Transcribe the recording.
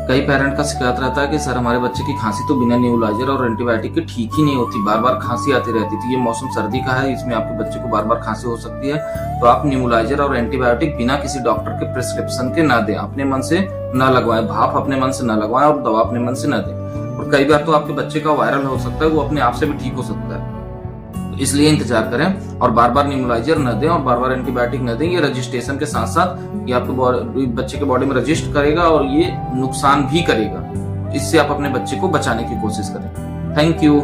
कई पेरेंट का शिकायत रहता है कि सर हमारे बच्चे की खांसी तो बिना न्यूबलाइजर और एंटीबायोटिक के ठीक ही नहीं होती, बार बार खांसी आती रहती थी। ये मौसम सर्दी का है, इसमें आपके बच्चे को बार बार खांसी हो सकती है, तो आप न्यूबलाइजर और एंटीबायोटिक बिना किसी डॉक्टर के प्रिस्क्रिप्शन के ना दें, अपने मन से ना लगवाएं, भाप अपने मन से ना लगवाएं और दवा अपने मन से ना दें। और कई बार तो आपके बच्चे का वायरल हो सकता है, वो अपने आप से भी ठीक हो सकता है, इसलिए इंतजार करें और बार बार न्यूमलाइजर न दें और बार बार एंटीबायोटिक न दें। ये रजिस्ट्रेशन के साथ साथ ये आपके बच्चे के बॉडी में रजिस्ट करेगा और ये नुकसान भी करेगा। इससे आप अपने बच्चे को बचाने की कोशिश करें। Thank you.